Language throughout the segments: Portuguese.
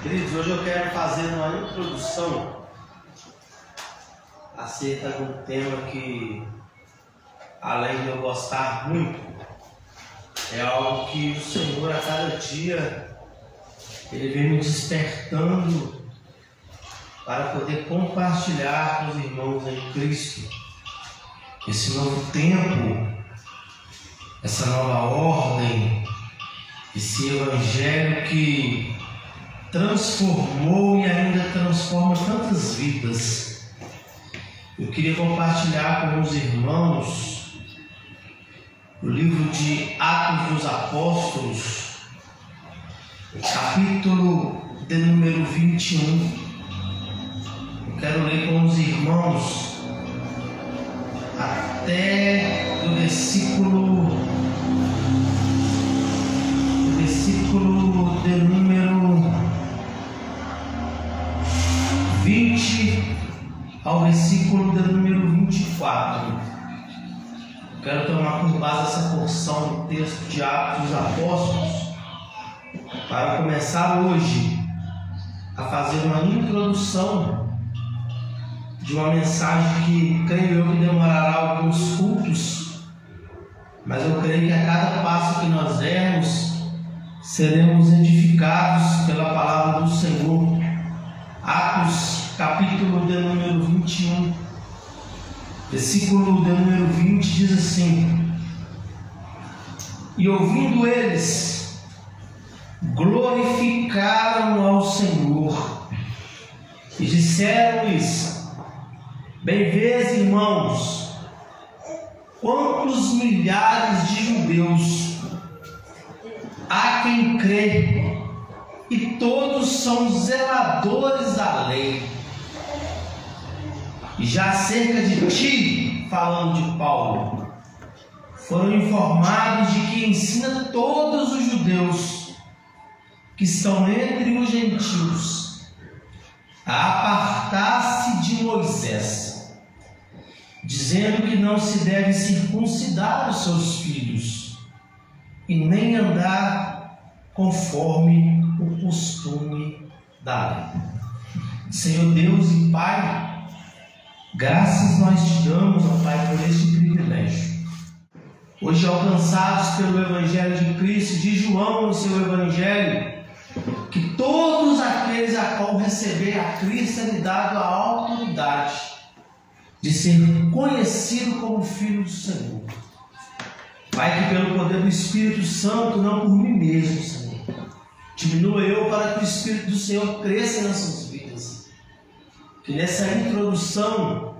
Queridos, hoje eu quero fazer uma introdução acerca de um tema que, além de eu gostar muito, é algo que o Senhor a cada dia Ele vem me despertando para poder compartilhar com os irmãos em Cristo esse novo tempo, essa nova ordem, esse evangelho que transformou e ainda transforma tantas vidas. Eu queria compartilhar com os irmãos o livro de Atos dos Apóstolos, capítulo de número 21. Eu quero ler com os irmãos até o versículo de número 20 ao versículo de número 24. Eu quero tomar por base essa porção do texto de Atos dos Apóstolos para começar hoje a fazer uma introdução de uma mensagem que creio eu que demorará alguns cultos, mas eu creio que a cada passo que nós dermos seremos edificados pela palavra do Senhor. Atos, capítulo de número 21, versículo de número 20, diz assim: E ouvindo eles, glorificaram ao Senhor e disseram-lhes: Bem vês, irmãos, quantos milhares de judeus há quem crê, e todos são zeladores da lei. E já acerca de ti, falando de Paulo, foram informados de que ensina todos os judeus que estão entre os gentios a apartar-se de Moisés, dizendo que não se deve circuncidar os seus filhos e nem andar conforme o costume da lei. Senhor Deus e Pai, graças nós te damos, ó Pai, por este privilégio. Hoje, alcançados pelo Evangelho de Cristo, de João, o seu Evangelho, que todos aqueles a qual receber a Cristo é lhe dado a autoridade de ser conhecido como Filho do Senhor. Pai, que pelo poder do Espírito Santo, não por mim mesmo, Senhor, diminua eu para que o Espírito do Senhor cresça em nossas vidas. Que nessa introdução,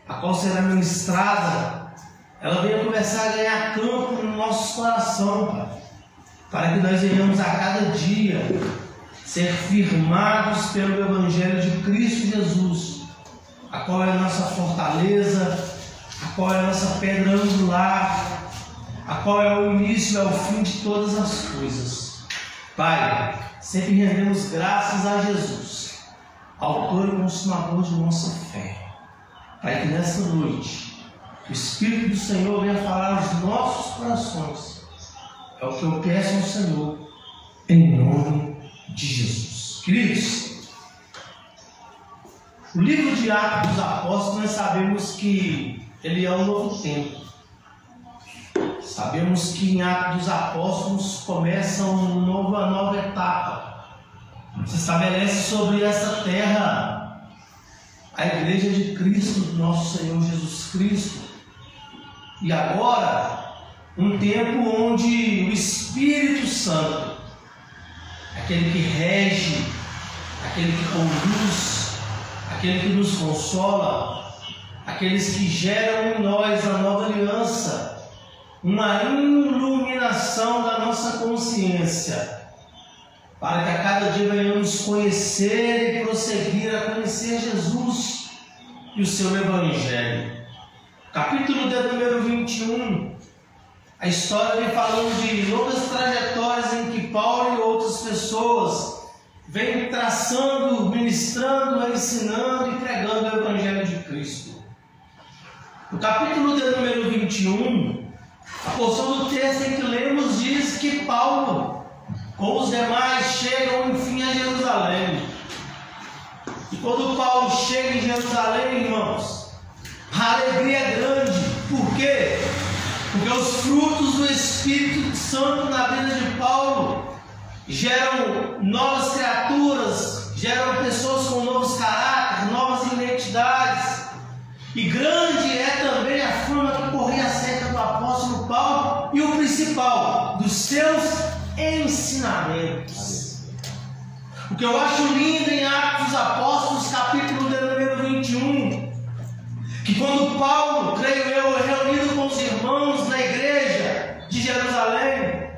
a qual será ministrada, ela venha começar a ganhar campo no nosso coração, Pai, para que nós venhamos a cada dia ser firmados pelo Evangelho de Cristo Jesus, a qual é a nossa fortaleza, a qual é a nossa pedra angular, a qual é o início e é o fim de todas as coisas. Pai, sempre rendemos graças a Jesus, autor e consumador de nossa fé. Pai, que nesta noite o Espírito do Senhor venha falar aos nossos corações. É o que eu peço ao Senhor, em nome de Jesus. Queridos, o livro de Atos dos Apóstolos, nós sabemos que ele é um novo tempo. Sabemos que em Atos dos Apóstolos começa uma nova etapa. Se estabelece sobre essa terra a Igreja de Cristo, do nosso Senhor Jesus Cristo. E agora, um tempo onde o Espírito Santo, aquele que rege, aquele que conduz, aquele que nos consola, aqueles que geram em nós a nova aliança, uma iluminação da nossa consciência, para que a cada dia venhamos conhecer e prosseguir a conhecer Jesus e o seu Evangelho. Capítulo de número 21, a história vem falando de longas trajetórias em que Paulo e outras pessoas vêm traçando, ministrando, ensinando e pregando o Evangelho de Cristo. No capítulo de número 21, a porção do texto em que lemos diz que Paulo com os demais, chegam enfim a Jerusalém. E quando Paulo chega em Jerusalém, irmãos, a alegria é grande. Por quê? Porque os frutos do Espírito Santo na vida de Paulo geram novas criaturas, geram pessoas com novos caráteres, novas identidades. E grande é também a fama que corria acerca do apóstolo Paulo e o principal, dos seus ensinamentos. O que eu acho lindo em Atos dos Apóstolos, capítulo número 21, que quando Paulo, creio eu, é reunido com os irmãos na igreja de Jerusalém,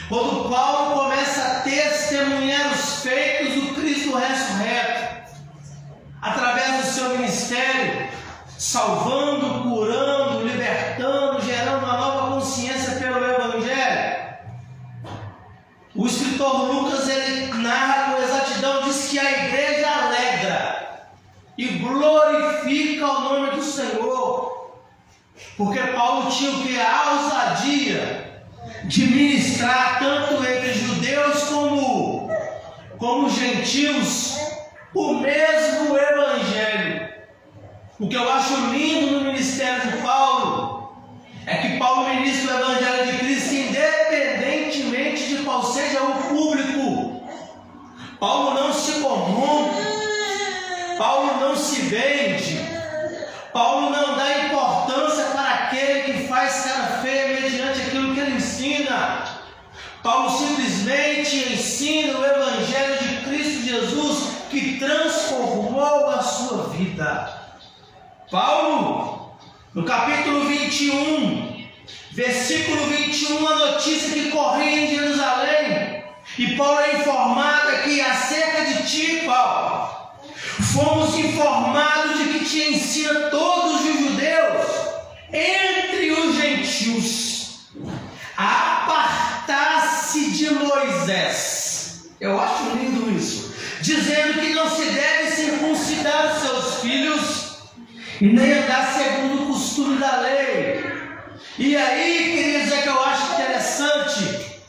quando Paulo começa a testemunhar os feitos do Cristo ressurreto, através do seu ministério, salvando, curando, libertando, gerando uma nova consciência pelo Evangelho, o escritor Lucas, ele narra com exatidão, diz que a igreja alegra e glorifica o nome do Senhor, porque Paulo tinha o que? A ousadia de ministrar tanto entre judeus como gentios o mesmo Evangelho. O que eu acho lindo no ministério de Paulo é que Paulo ministra o Evangelho de Cristo independentemente de qual seja o público. Paulo não se corrompe, Paulo não se vende, Paulo não dá importância para aquele que faz cara feia mediante aquilo que ele ensina. Paulo simplesmente ensina o Evangelho de Cristo Jesus, que transformou a sua vida. Paulo, no capítulo 21, versículo 21, a notícia que corria em Jerusalém, e Paulo é informado aqui acerca de ti, Paulo. Fomos informados de que te ensina todos os judeus, entre os gentios, a apartar-se de Moisés. Eu acho lindo isso. Dizendo que não se deve circuncidar os seus filhos e nem andar segundo o costume da lei. E aí, queridos, é que eu acho interessante,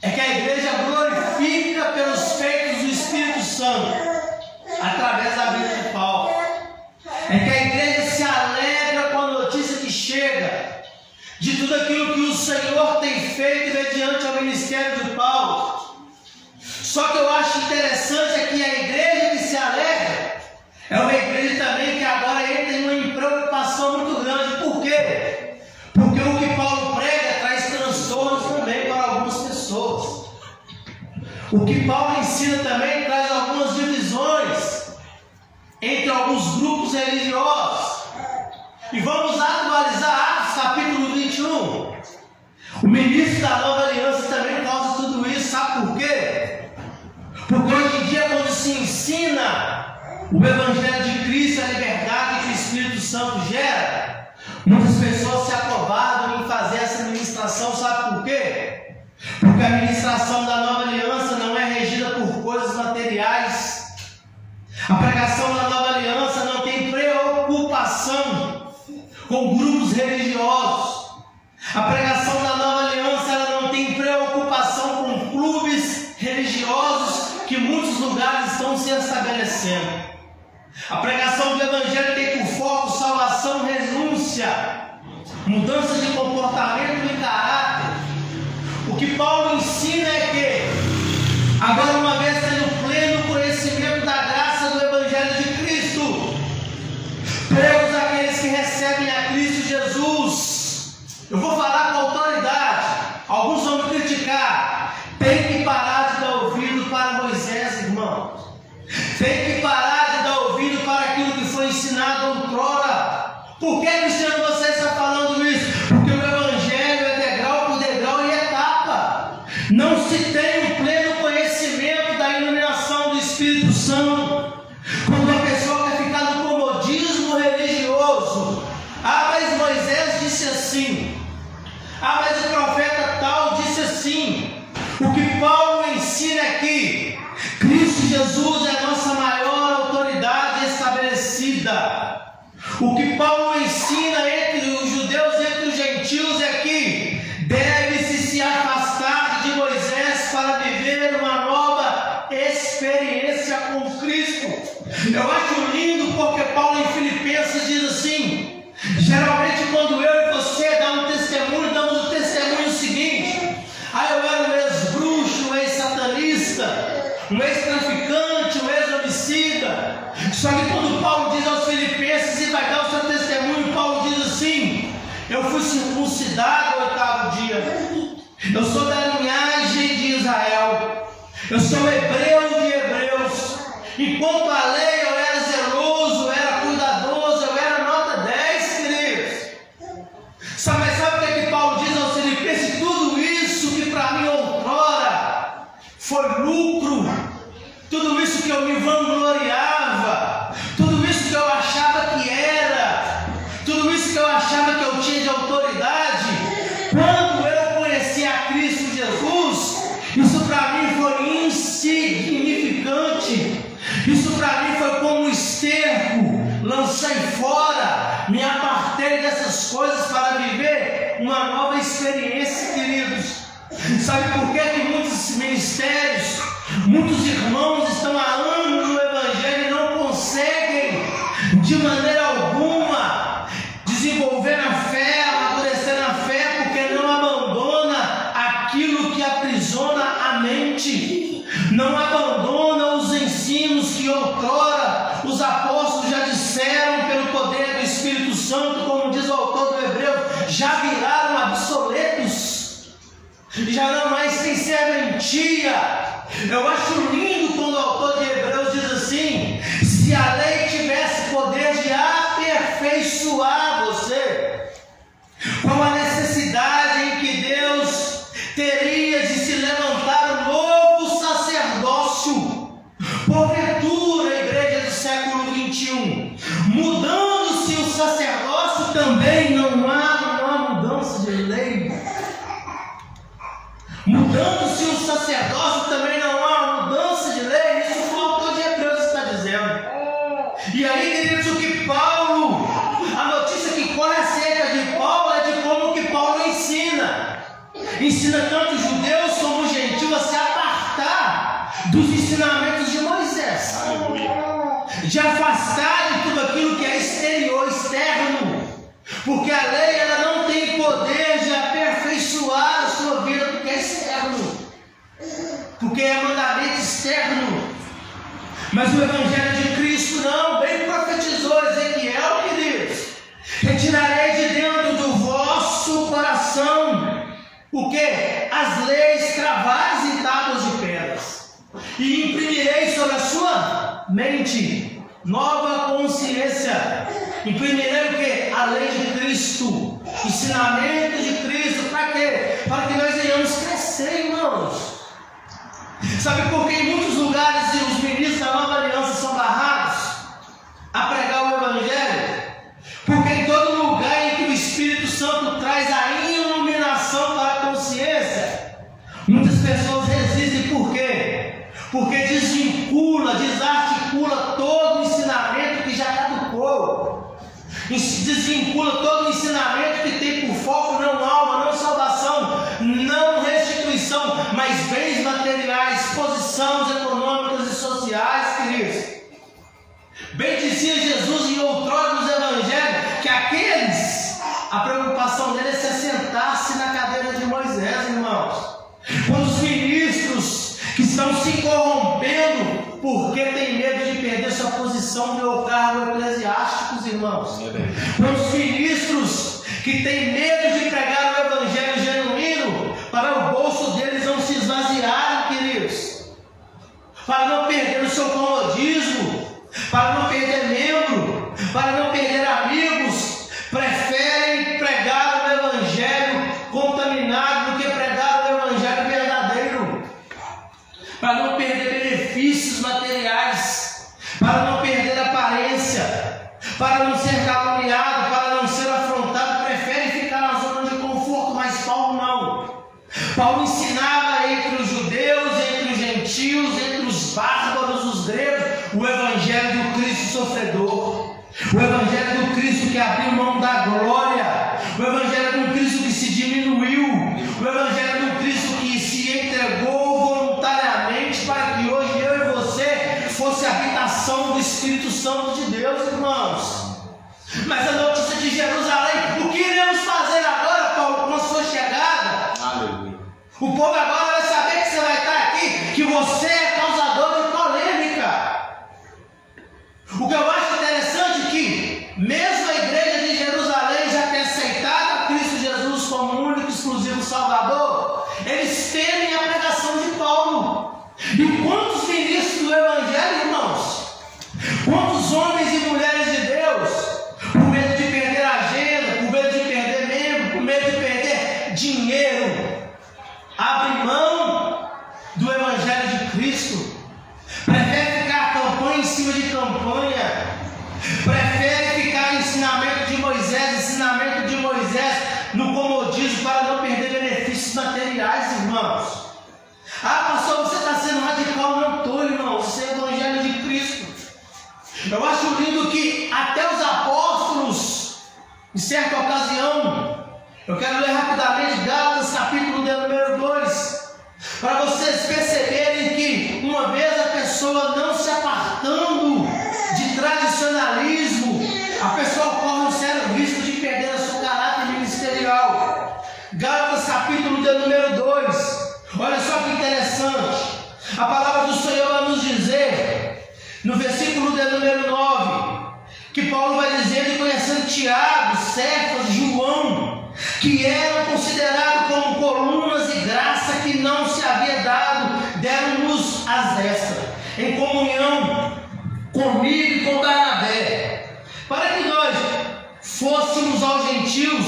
é que a igreja glorifica pelos feitos do Espírito Santo, através da vida de Paulo. É que a igreja se alegra com a notícia que chega de tudo aquilo que o Senhor tem feito mediante o ministério de Paulo. Só que eu acho interessante é que a igreja que se alegra é uma igreja também que agora entra em uma preocupação muito grande. Por quê? Porque o que Paulo prega traz transtornos também para algumas pessoas. O que Paulo ensina também traz algumas divisões entre alguns grupos religiosos. E vamos atualizar Atos capítulo 21. O ministro da nova aliança também causa tudo isso. Sabe por quê? Porque hoje em dia, quando se ensina o Evangelho de Cristo, a liberdade que o Espírito Santo gera, muitas pessoas se acovardam em fazer essa ministração. Sabe por quê? Porque a ministração da nova aliança não é regida por coisas materiais. A pregação da nova aliança não tem preocupação com grupos religiosos. A pregação da nova aliança ela não tem preocupação com clubes religiosos que em muitos lugares estão se estabelecendo. A pregação do Evangelho tem por foco salvação, renúncia, mudança de comportamento e caráter. O que Paulo ensina é que, agora uma vez tendo pleno conhecimento da graça do Evangelho de Cristo, todos aqueles que recebem a Cristo Jesus, eu vou falar com autoridade, alguns vão me criticar, tem que parar de dar ouvido para Moisés, irmão. Tem que parar de dar ouvido para aquilo que foi ensinado outrora. Por que, Cristiano, você está falando isso? Porque o Evangelho é degrau por degrau e etapa. Não se tem um pleno conhecimento da iluminação do Espírito Santo quando a pessoa quer ficar no comodismo religioso. Ah, mas Moisés disse assim. Ah, mas o profeta tal disse assim. O que Paulo ensina aqui, Cristo Jesus é a nossa maior autoridade estabelecida. O que Paulo ensina entre os judeus, entre os gentios é que deve-se se afastar de Moisés experiência com Cristo. Eu acho lindo porque Paulo em Filipenses diz assim: geralmente quando eu e você damos um testemunho, damos o testemunho seguinte: eu era um ex-bruxo, um ex-satanista, um ex-traficante, um ex-homicida. Só que quando Paulo diz aos Filipenses e vai dar o seu testemunho, Paulo diz assim: eu fui circuncidado ao 8º dia, eu sou da linhagem de Israel, eu sou hebreu de hebreus. Enquanto a lei eu era zeloso, eu era cuidadoso, eu era nota 10, queridos. Sabe o que Paulo diz aos Filipenses? Tudo isso que para mim outrora foi lucro, tudo isso que eu me vangloriava, tudo isso que eu achava que era, tudo isso que eu achava que eu tinha de autoridade, quando eu conheci a Cristo Jesus, isso para mim foi insignificante. Isso para mim foi como um esterco. Lancei fora, me apartei dessas coisas para viver uma nova experiência, queridos. Sabe por que muitos ministérios, muitos irmãos estão há anos no Evangelho e não conseguem de maneira alguma desenvolver na fé, amadurecer na fé, porque não abandona aquilo que aprisiona a mente, não abandona os ensinos que outrora os apóstolos já disseram pelo poder do Espírito Santo, como diz o autor do Hebreu, já viraram obsoletos, já não mais tem serventia. Eu acho lindo quando o autor de Hebreus diz assim: se a lei tivesse poder de aperfeiçoar você, qual a necessidade em que Deus teria de se levantar um novo sacerdócio? Porventura, a igreja do século 21, mudando-se o sacerdócio, também não há mudança de lei. Mudando-se o sacerdócio, também não há mudança de lei. Isso foi o autor de Hebreus está dizendo. E aí, queridos, o que Paulo, a notícia que corre acerca de Paulo é de como que Paulo ensina tanto os judeus como os gentios a se apartar dos ensinamentos de Moisés, de afastar de tudo aquilo que é exterior, externo, porque a lei ela não tem poder de aperfeiçoar a sua vida, porque é externo, porque é mandamento externo. Mas o Evangelho de Cristo não, bem profetizou Ezequiel, queridos: retirarei de dentro do vosso coração o que? As leis cravadas em tábuas de pedras, e imprimirei sobre a sua mente nova consciência. Imprimirei o que? A lei de Cristo, ensinamento de Cristo. Para quê? Para que nós venhamos crescer, irmãos. Sabe por que em muitos lugares os ministros da nova aliança são barrados a pregar o Evangelho? Porque em todo lugar em que o Espírito Santo traz a iluminação para a consciência, muitas pessoas resistem. Por quê? Porque desarticula todo o ensinamento que já caducou, desvincula todo o ensinamento que tem por foco não alma, não salvação, não restituição, mas bens materiais, posições econômicas e sociais, queridos. Bem dizia Jesus em outrora nos evangelhos que a preocupação dele é se assentar-se na cadeira de Moisés, irmãos. Quando os ministros que estão se corrompendo porque tem medo de perder sua posição ou cargo eclesiásticos, irmãos. Quando os ministros que têm medo de pregar o Evangelho genuíno para o bolso deles não se esvaziarem, queridos, para não perder o seu comodismo, para não perder membro, para não perder amigos, preferem pregar o Evangelho contaminado do que pregar o Evangelho verdadeiro, para não perder benefícios materiais, para não perder aparência, para não ser caluniado, para não ser afrontado, preferem ficar na zona de conforto. Mas Paulo não. Paulo ensinava entre os judeus, entre os gentios, entre os bárbaros, os gregos, o Evangelho do Cristo sofredor, o Evangelho do Cristo que abriu mão da glória, o Evangelho do Cristo que se diminuiu, o Evangelho do Cristo que se entregou voluntariamente para que hoje eu e ação do Espírito Santo de Deus, irmãos. Mas a notícia de Jerusalém, o que iremos fazer agora, Paulo, com a sua chegada? Aleluia. O povo agora vai saber que você vai estar aqui, que você é causador de polêmica. O que eu acho interessante é que, mesmo a igreja de Jerusalém já ter aceitado a Cristo Jesus como o único e exclusivo Salvador, eles temem a pregação de Paulo. E quantos ministros do Evangelho, irmãos? Quantos homens e mulheres de Deus, por medo de perder a agenda, por medo de perder membro, por medo de perder dinheiro, abrem mão do Evangelho de Cristo, prefere ficar campanha em cima de campanha, prefere ficar em ensinamento de Moisés no comodismo para não perder benefícios materiais, irmãos. Ah, pastor, você está sendo radical? Não estou, irmão. Isso é o Evangelho de Cristo. Eu acho lindo que até os apóstolos, em certa ocasião, eu quero ler rapidamente Gálatas, capítulo de número 2, para vocês perceberem que uma vez a pessoa não se apartando de tradicionalismo, a pessoa corre um sério risco de perder o seu caráter ministerial. Gálatas, capítulo de número 2. Olha só que interessante, a palavra do Senhor vai nos dizer, no versículo de número 9, que Paulo vai dizer que conhecendo Tiago, Cefas, João, que eram considerados como colunas de graça que não se havia dado, deram-nos as destas, em comunhão comigo e com Barnabé, para que nós fôssemos aos gentios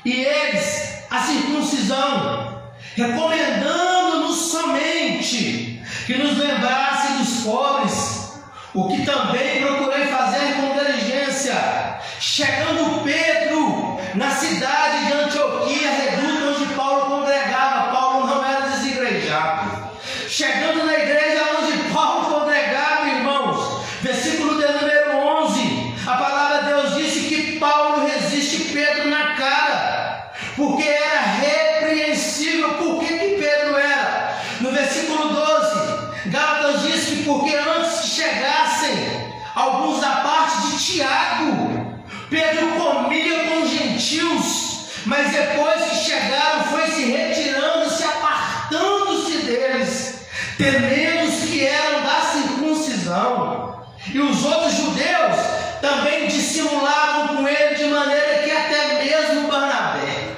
e eles a circuncisão, recomendando-nos somente que nos lembrasse dos pobres, o que também procurei fazer com diligência. Chegando Pedro na cidade de Antioquia, reduto onde Paulo congregava, Paulo não era desigrejado. Chegando na igreja onde Paulo congregava, irmãos, versículo de número 11, a palavra de Deus disse que Paulo resiste Pedro na cara, porque era repreensível. Por que Pedro era? No versículo 12, Gálatas diz que porque antes que chegassem alguns da parte de Tiago, Pedro comia com os gentios, mas depois que chegaram foi se retirando, se apartando-se deles, temendo os que eram da circuncisão. E os outros judeus também dissimulavam com ele, de maneira que até mesmo Barnabé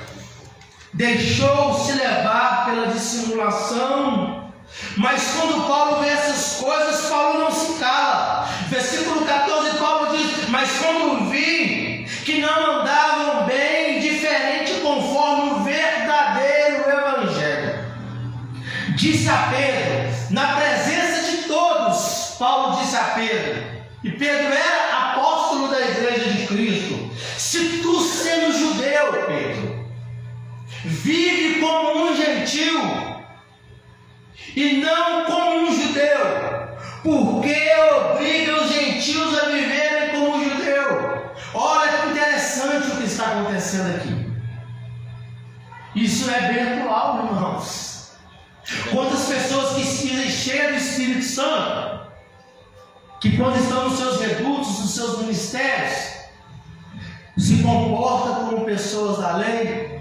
deixou-se levar pela dissimulação. Mas quando Paulo vê essas coisas, Paulo não se cala. Versículo 14, Paulo diz: mas quando vi que não andavam bem, diferente conforme o verdadeiro evangelho, disse a Pedro, na presença de todos, Paulo disse a Pedro, e Pedro era apóstolo da igreja de Cristo: se tu, sendo judeu, Pedro, vive como um gentil e não como um judeu, porque obriga os gentios a viverem como um judeu. Olha que interessante o que está acontecendo aqui. Isso é bem atual, irmãos. Quantas pessoas que se dizem cheias do Espírito Santo, que quando estão nos seus redutos, nos seus ministérios, se comportam como pessoas da lei,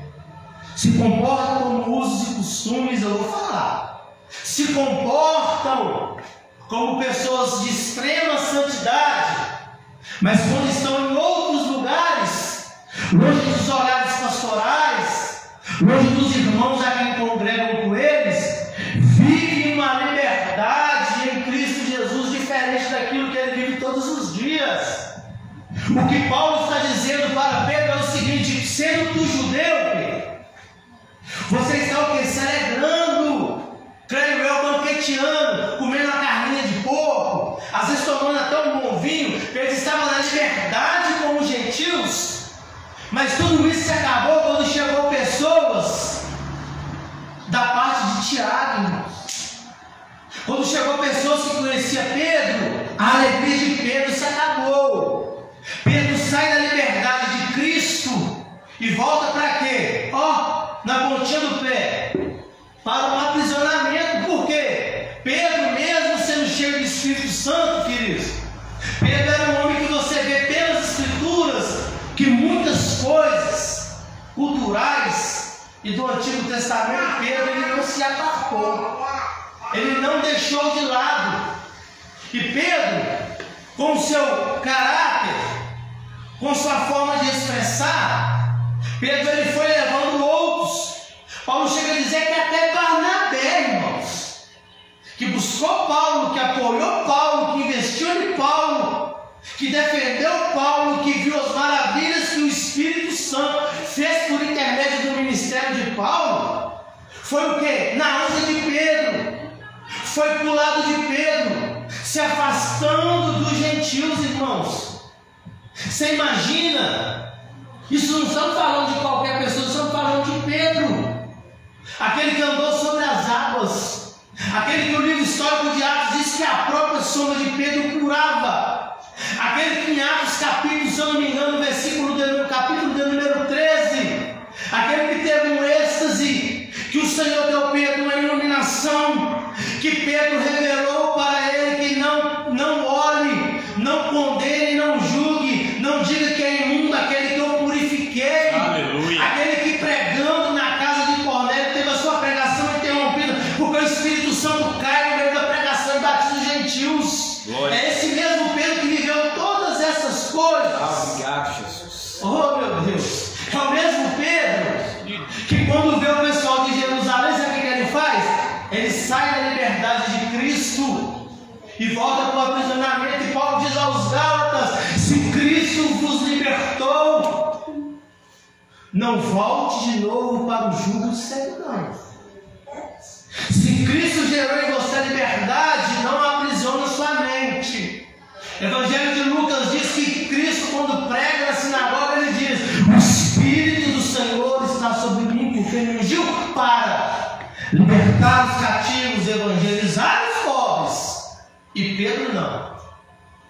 se comportam como usos e costumes, eu vou falar, se comportam como pessoas de extrema santidade, mas quando estão em outros lugares, longe dos horários pastorais, longe dos irmãos a quem congregam com eles, vivem uma liberdade em Cristo Jesus diferente daquilo que ele vive todos os dias. O que Paulo está dizendo para Pedro é o seguinte: sendo tu judeu, Pedro, você está o que? Celebrando, creio eu, banqueteando, comendo uma carninha de porco, às vezes tomando até um bom vinho, eles estavam na liberdade como gentios. Mas tudo isso se acabou quando chegou pessoas da parte de Tiago, irmãos. Quando chegou pessoas que conheciam Pedro, a alegria de Pedro se acabou. Pedro sai da liberdade de Cristo e volta para quê? Na pontinha do pé, para um aprisionamento. Por quê? Pedro, mesmo sendo cheio de Espírito Santo, queridos. Pedro era um homem que você vê pelas Escrituras que muitas coisas culturais e do Antigo Testamento, Pedro ele não se apartou, ele não deixou de lado. E Pedro, com seu caráter, com sua forma de expressar, Pedro ele foi levando outros. Paulo chega a dizer que até Barnabé, irmãos, que buscou Paulo, que apoiou Paulo, que investiu em Paulo, que defendeu Paulo, que viu as maravilhas que o Espírito Santo fez por intermédio do ministério de Paulo, foi o quê? Na asa de Pedro, foi para o lado de Pedro, se afastando dos gentios, irmãos. Você imagina? Isso não estamos falando de qualquer pessoa, estamos falando de Pedro, aquele que andou sobre as águas, aquele que o livro histórico de Atos diz que a própria sombra de Pedro curava, aquele que em Atos capítulo, se eu não me engano, capítulo de número 13, aquele que teve um êxtase, que o Senhor deu a Pedro uma iluminação, que Pedro revelou para ele que não olhe, não condene, não julgue, não diga que é imundo aquele que eu purifiquei. Aleluia. Aquele que pregando na casa de Cornélio teve a sua pregação interrompida, porque o Espírito Santo cai no meio da pregação e batiza os gentios. Glória. É esse mesmo Pedro que viveu todas essas coisas. Obrigado, Jesus. Oh, meu Deus. É o mesmo Pedro que quando vê o pessoal de Jerusalém, sabe o que ele faz? Ele sai da liberdade de Cristo e volta para o aprisionamento. E Paulo diz aos Gálatas: se Cristo vos libertou, não volte de novo para o jugo de servidão. Se Cristo gerou em você a liberdade, não aprisione sua mente. Evangelho de Lucas diz que Cristo, quando prega na sinagoga, ele diz: o Espírito do Senhor está sobre mim, porque me ungiu para libertar os cativos, evangelizar os pobres. E Pedro não.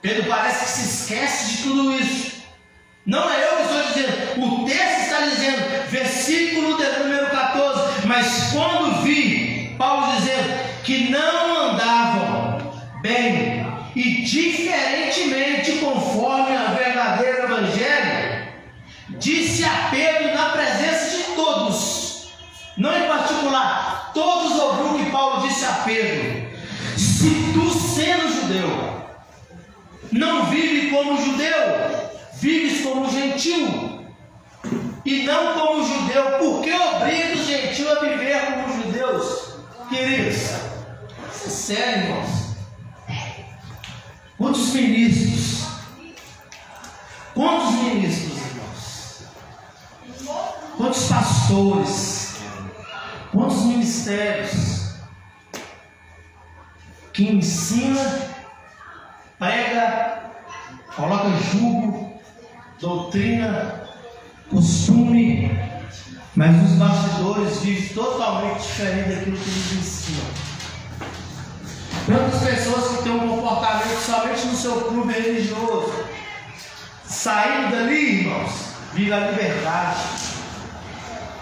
Pedro parece que se esquece de tudo isso. Não é eu que estou dizendo, o texto está dizendo, versículo de número 14. Mas quando vi Paulo dizendo que não andavam bem e diferentemente conforme a verdadeiro evangelho, disse a Pedro na presença de todos, não em particular, todos ouviram o que Paulo disse a Pedro: se tu, sendo judeu, não vive como judeu, vives como gentil, e não como judeu, porque obriga os gentios a viver como judeus. Queridos, isso é sério, irmãos. Quantos ministros, irmãos? Quantos pastores, quantos ministérios que ensina, prega, coloca jugo, doutrina, costume, mas nos bastidores vive totalmente diferente daquilo que eles ensinam. Quantas pessoas que têm um comportamento somente no seu clube religioso, saindo dali, irmãos, vive a liberdade,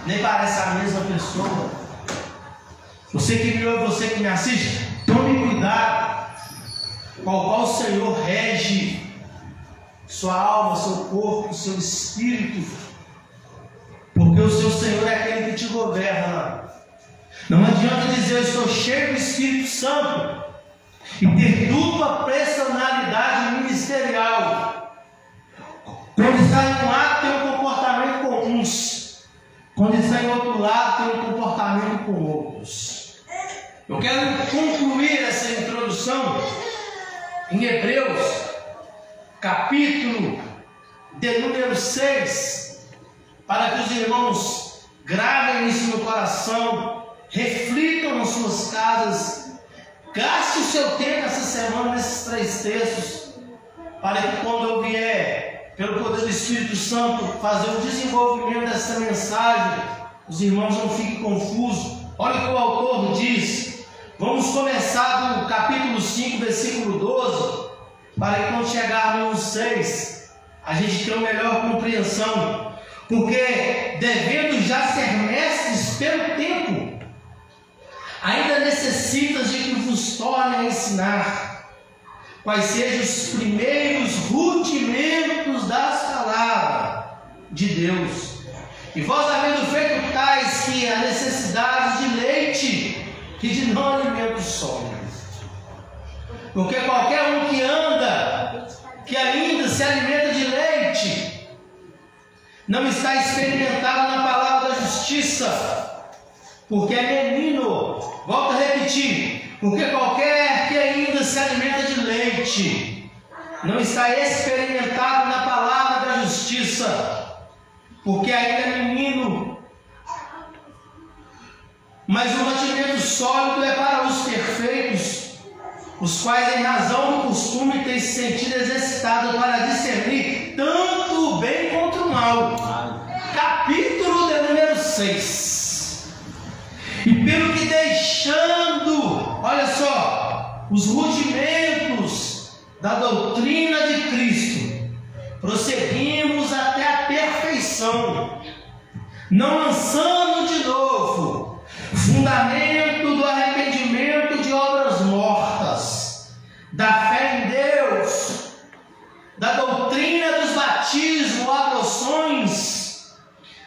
nem parece a mesma pessoa. Você que me ouve, você que me assiste, tome cuidado com o qual o Senhor rege sua alma, seu corpo, seu espírito, porque o seu Senhor é aquele que te governa. Não adianta dizer eu estou cheio do Espírito Santo e ter dupla personalidade ministerial. Quando está em um lado tem um comportamento com uns, quando está em outro lado tem um comportamento com outros. Eu quero concluir essa introdução em Hebreus capítulo de número 6, para que os irmãos gravem isso no coração, reflitam nas suas casas, gaste o seu tempo essa semana nesses 3 textos, para que quando eu vier, pelo poder do Espírito Santo, fazer o desenvolvimento dessa mensagem, os irmãos não fiquem confusos. Olha o que o autor diz. Vamos começar do capítulo 5, versículo 12, para que quando chegarmos no 6, a gente tenha uma melhor compreensão, porque devendo já ser mestres pelo tempo, ainda necessitas de que vos torne a ensinar. quais sejam os primeiros rudimentos das palavras de Deus. E vós havendo feito tais que a necessidade de leite, que de não alimento sólido. Porque qualquer um que anda, que ainda se alimenta de leite, não está experimentado na palavra da justiça, porque é menino. Volto a repetir, porque qualquer que ainda se alimenta de leite, não está experimentado na palavra da justiça, porque ainda é menino. Mas o mantimento sólido é para os perfeitos, os quais em razão do costume têm se sentido exercitados para discernir tanto o bem quanto o mal. Capítulo de número 6. E pelo que deixando, olha só, os rudimentos da doutrina de Cristo, prosseguimos até a perfeição, não lançando de novo fundamento do arrependimento de obras mortas, da fé em Deus, da doutrina dos batismos, adoções,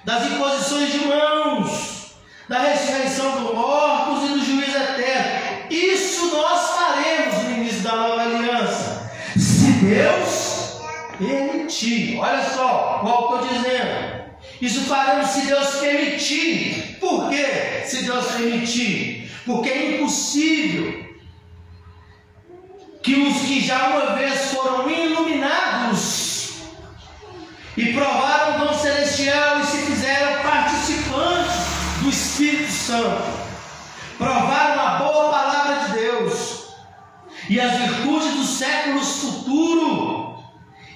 das imposições de mãos, da ressurreição dos mortos e do juízo eterno. Isso nós faremos no início da nova aliança, se Deus permitir. Olha só, qual eu estou dizendo. Isso faremos se Deus permitir. Por quê? Se Deus permitir. Porque é impossível que os que já uma vez foram iluminados e provaram o dom celestial e se fizeram participantes do Espírito Santo, provaram a boa palavra de Deus e as virtudes dos séculos futuros,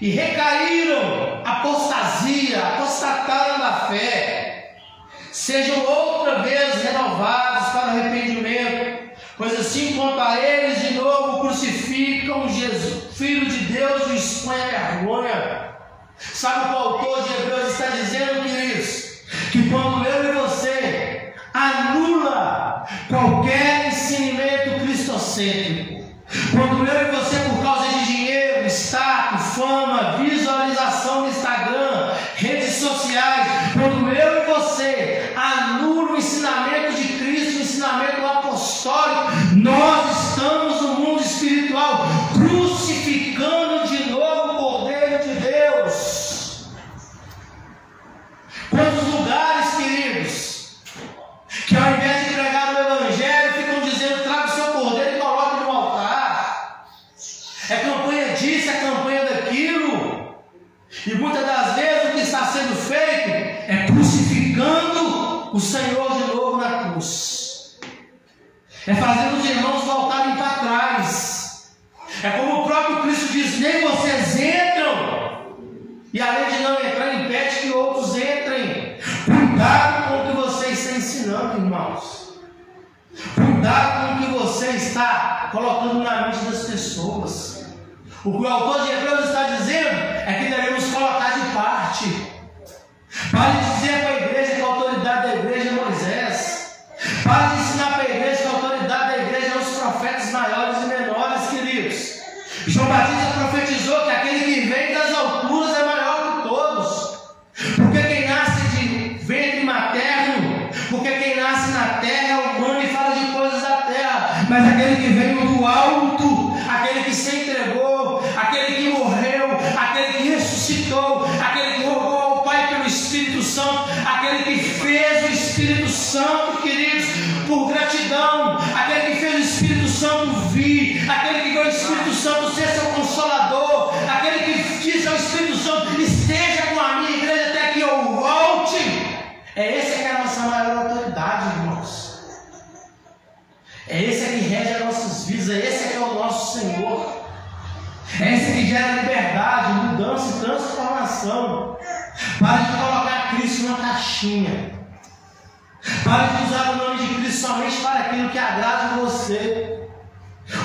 e recaíram, apostataram da fé, sejam outra vez renovados para o arrependimento, pois assim quanto a eles de novo crucificam Jesus, Filho de Deus, e expõem a vergonha. Sabe o que o autor de Hebreus está dizendo, queridos? Que quando eu e você anula qualquer ensinamento cristocêntrico, quando eu e você, por causa de dinheiro, status, fama, visualização no Instagram, redes sociais, quando eu e você anula o ensinamento de Cristo, o ensinamento apostólico, nós estamos no mundo espiritual crucificando de novo o Cordeiro de Deus. Quantos lugares, queridos, que ao invés de pregar o Evangelho, ficam dizendo: traga o seu Cordeiro e coloque no altar. É campanha disso, é campanha daquilo. E muitas das vezes o que está sendo feito é crucificando o Senhor de novo na cruz. É fazendo os irmãos voltarem para trás. É como o próprio Cristo diz: nem vocês entram, e além de não entrar, impede que outros entrem. Cuidado com o que você está ensinando, irmãos. Cuidado com o que você está colocando na mente das pessoas. O que o autor de Hebreus está dizendo é que devemos colocar de parte. Pare de dizer para a igreja que a autoridade da igreja é Moisés. Pare de ensinar para a igreja que a autoridade da igreja é os profetas maiores e menores, queridos. João Batista profetizou que aquele que vem das alturas é maior que todos. Porque quem nasce de ventre materno, porque quem nasce na terra é humano e fala de coisas da terra. Mas aquele que veio do alto, aquele que se entregou, aquele que morreu, aquele que ressuscitou, aquele que rogou ao Pai pelo Espírito Santo, aquele que fez o Espírito Santo, queridos, por gratidão, aquele que fez o Espírito Santo vir, aquele que fez o Espírito Santo ser seu consolador, aquele que diz ao Espírito Santo: esteja com a minha igreja até que eu volte. É esse que é a nossa maior autoridade, irmãos. É esse que rege as nossas vidas, é esse que é o nosso Senhor. É esse que gera liberdade, mudança e transformação. Pare de colocar Cristo na caixinha. Pare de usar o nome de Cristo somente para aquilo que agrada você.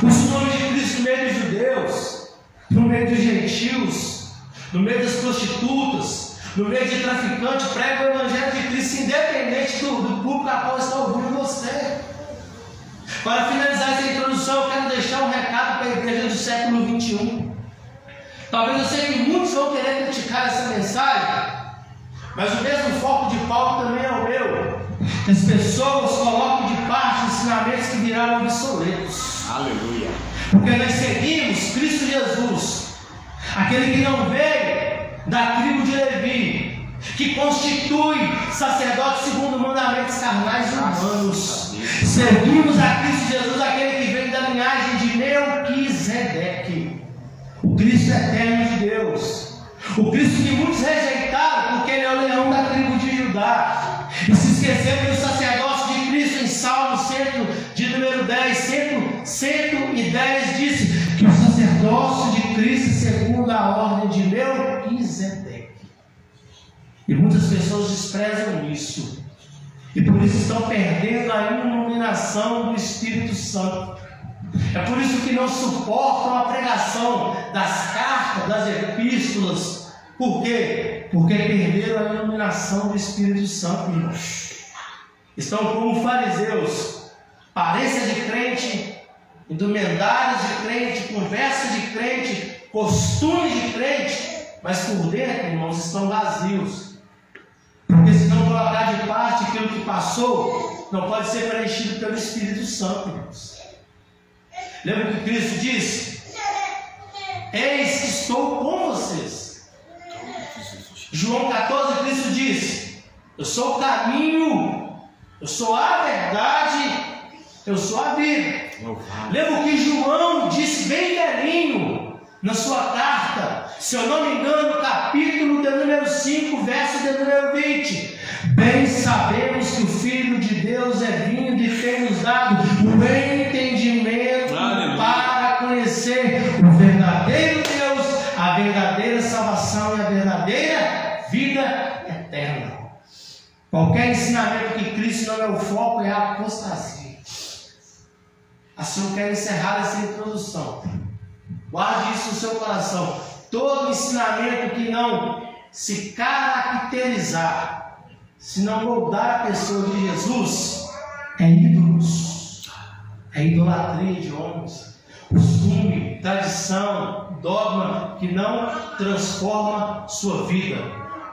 Use o nome de Cristo no meio dos judeus, no meio dos gentios, no meio das prostitutas, no meio de traficantes. Prega o Evangelho de Cristo, independente do público a qual está ouvindo você. Para finalizar essa introdução, eu quero deixar um recado para a igreja do século XXI. Talvez eu sei que muitos vão querer criticar essa mensagem, mas o mesmo foco de Paulo também é o meu. As pessoas colocam de parte ensinamentos que viraram obsoletos. Aleluia. Porque nós seguimos Cristo Jesus, aquele que não veio da tribo de Levi, que constitui sacerdote segundo mandamentos carnais e humanos. Seguimos a Cristo Jesus, aquele que vem da linhagem de Melquisedeque, o Cristo eterno de Deus, o Cristo que muitos rejeitaram porque ele é o leão da tribo de Judá, e se esqueceram do sacerdócio de Cristo. Em Salmo 110 disse que o sacerdócio de Cristo é segundo a ordem de Melquisedeque. E muitas pessoas desprezam isso, e por isso estão perdendo a iluminação do Espírito Santo. É por isso que não suportam a pregação das cartas, das epístolas. Por quê? Porque perderam a iluminação do Espírito Santo, irmãos. Estão como fariseus, aparência de crente, indumentários de crente, conversa de crente, costume de crente, mas por dentro, irmãos, estão vazios. Porque se não colocar de parte aquilo que passou, não pode ser preenchido pelo Espírito Santo, irmãos. Lembra que Cristo disse: eis que estou com vocês. João 14, Cristo disse: eu sou o caminho, eu sou a verdade, eu sou a vida. Lembra que João disse bem velhinho na sua carta, se eu não me engano, capítulo de número 5, verso de número 20: bem sabemos que o Filho de Deus é vindo e tem nos dado o entendimento para conhecer o verdadeiro Deus, a verdadeira salvação e a verdadeira vida eterna. Qualquer ensinamento que Cristo não é o foco é a apostasia. Assim eu quero encerrar essa introdução. Guarde isso no seu coração. Todo ensinamento que não se caracterizar, se não moldar a pessoa de Jesus, é ídolos, é idolatria de homens, costume, tradição, dogma que não transforma sua vida.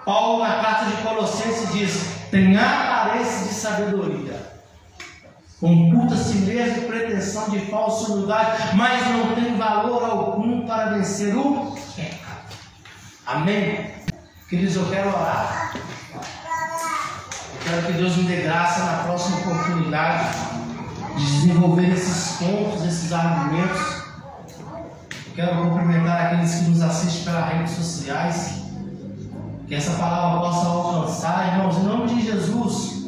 Paulo, na carta de Colossenses, diz: tem aparência de sabedoria, oculta a si mesmo pretensão de falsa humildade, mas não tem valor algum para vencer o pecado. Amém? Queridos, eu quero orar. Eu quero que Deus me dê graça na próxima oportunidade de desenvolver esses pontos, esses argumentos. Eu quero cumprimentar aqueles que nos assistem pelas redes sociais. Que essa palavra possa alcançar, irmãos, em nome de Jesus.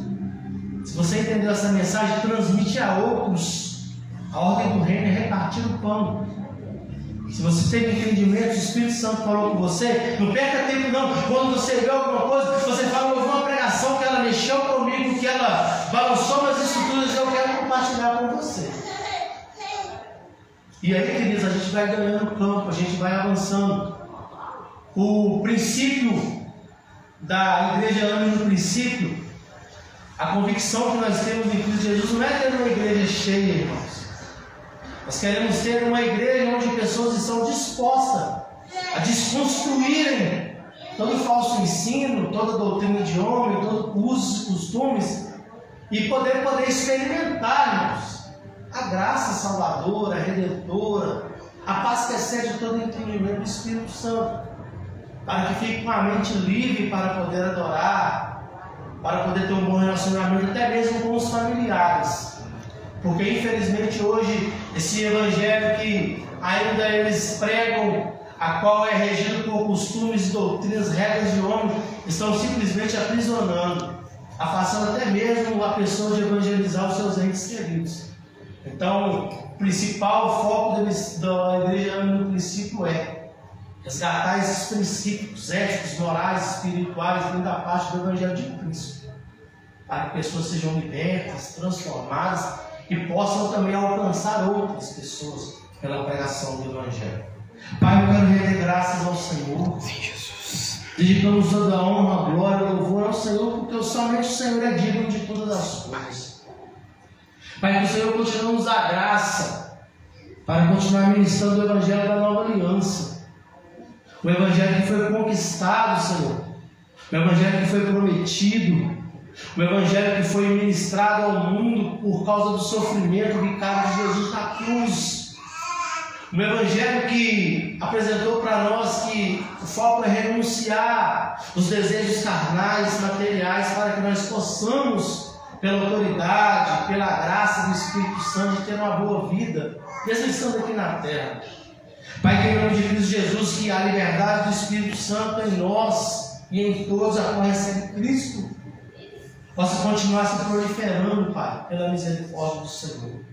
Se você entendeu essa mensagem, transmite a outros. A ordem do reino é repartir o pão. Se você tem entendimento, o Espírito Santo falou com você, não perca tempo não. Quando você vê alguma coisa, você fala: eu ouvi uma pregação que ela mexeu comigo, que ela balançou nas estruturas, eu quero compartilhar com você. E aí, queridos, a gente vai ganhando campo, a gente vai avançando. O princípio da igreja ame no princípio, a convicção que nós temos em Cristo Jesus não é ter uma igreja cheia, irmãos. Nós queremos ter uma igreja onde pessoas estão dispostas a desconstruírem todo falso ensino, toda doutrina de homem, todos usos e costumes, e poder experimentar, irmãos, a graça salvadora, redentora, a paz que excede todo entendimento do Espírito Santo, para que fique com a mente livre para poder adorar, para poder ter um bom relacionamento, até mesmo com os familiares. Porque infelizmente hoje esse evangelho que ainda eles pregam, a qual é regido por costumes, doutrinas, regras de homem, estão simplesmente aprisionando, afastando até mesmo a pessoa de evangelizar os seus entes queridos. Então, o principal foco da igreja no princípio é resgatar esses princípios éticos, morais, espirituais dentro da parte do Evangelho de Cristo, para que pessoas sejam libertas, transformadas e possam também alcançar outras pessoas pela pregação do Evangelho. Pai, eu quero render graças ao Senhor. Sim, Jesus. Dedicamos toda a honra, a glória, o louvor ao Senhor, porque somente o Senhor é digno de todas as coisas. Pai, que o Senhor continue a nos dar graça para continuar ministrando o Evangelho da Nova Aliança. O Evangelho que foi conquistado, Senhor. O Evangelho que foi prometido. O Evangelho que foi ministrado ao mundo por causa do sofrimento vicário de Jesus na cruz. O Evangelho que apresentou para nós que o foco é renunciar os desejos carnais, materiais, para que nós possamos, pela autoridade, pela graça do Espírito Santo, ter uma boa vida, mesmo estando aqui na terra. Pai, que em nome de Cristo Jesus, que a liberdade do Espírito Santo em nós e em todos a qual recebe Cristo, possa continuar se proliferando, Pai, pela misericórdia do Senhor.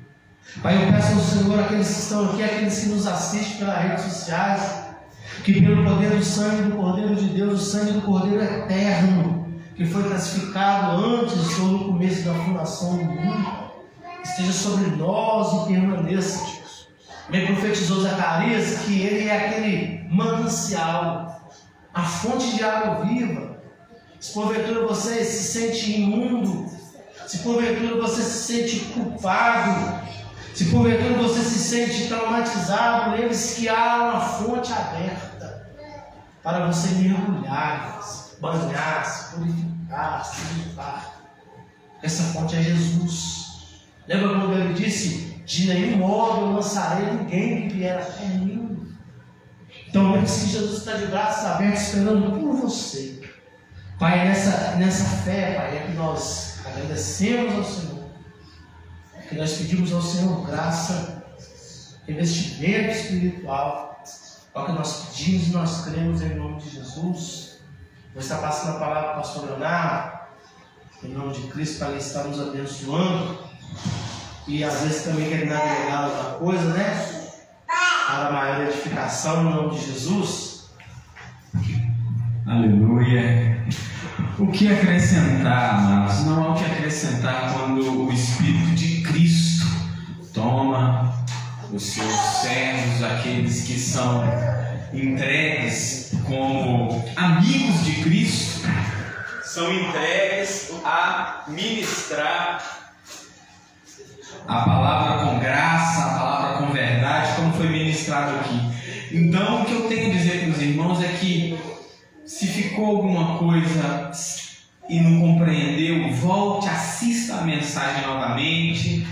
Pai, eu peço ao Senhor, aqueles que estão aqui, aqueles que nos assistem pelas redes sociais, que pelo poder do sangue do Cordeiro de Deus, o sangue do Cordeiro eterno, que foi classificado antes ou no começo da fundação do mundo, esteja sobre nós e permaneça. Bem profetizou Zacarias que ele é aquele manancial, a fonte de água viva. Se porventura você se sente imundo, se porventura você se sente culpado, se porventura você se sente traumatizado, lembre-se que há uma fonte aberta para você mergulhar, banhar, se purificar, se limpar. Essa fonte é Jesus. Lembra quando ele disse: de nenhum modo eu lançarei ninguém que vier até mim. Então lembre-se que Jesus está de braços abertos esperando por você. Pai, nessa fé, Pai, é que nós agradecemos ao Senhor, que nós pedimos ao Senhor graça, investimento espiritual, é o que nós pedimos e nós cremos em nome de Jesus. Vou estar passando a palavra para o pastor Leonardo, em nome de Cristo, para ele estar nos abençoando e às vezes também querendo agregar outra coisa, né? Para a maior edificação, em nome de Jesus. Aleluia. O que acrescentar, amados? Não há o que acrescentar quando o Espírito de Cristo toma os seus servos, aqueles que são entregues como amigos de Cristo, são entregues a ministrar a palavra com graça, a palavra com verdade, como foi ministrado aqui. Então, o que eu tenho a dizer para os irmãos é que, se ficou alguma coisa e não compreendeu, volte, assista a mensagem novamente.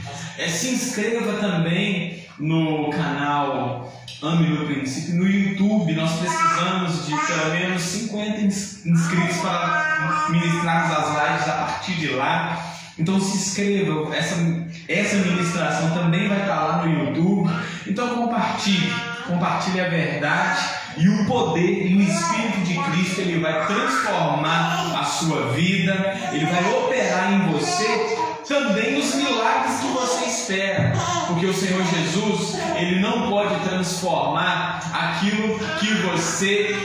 Se inscreva também no canal Ame no Princípio no YouTube. Nós precisamos de pelo menos 50 inscritos para ministrarmos as lives a partir de lá. Então se inscreva, essa ministração também vai estar lá no YouTube. Então compartilhe a verdade. E o poder e o Espírito de Cristo, ele vai transformar a sua vida, ele vai operar em você também os milagres que você espera, porque o Senhor Jesus, ele não pode transformar aquilo que você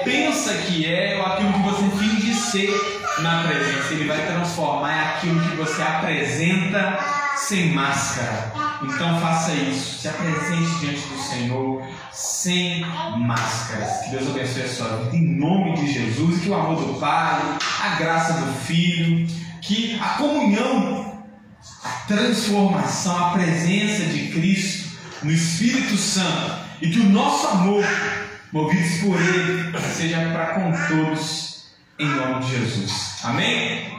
pensa que é, ou aquilo que você finge ser na presença. Ele vai transformar aquilo que você apresenta sem máscara. Então faça isso, se apresente diante do Senhor sem máscaras. Que Deus abençoe a sua vida em nome de Jesus, e que o amor do Pai, a graça do Filho, que a comunhão, a transformação, a presença de Cristo no Espírito Santo, e que o nosso amor, movidos por Ele, seja para com todos, em nome de Jesus. Amém?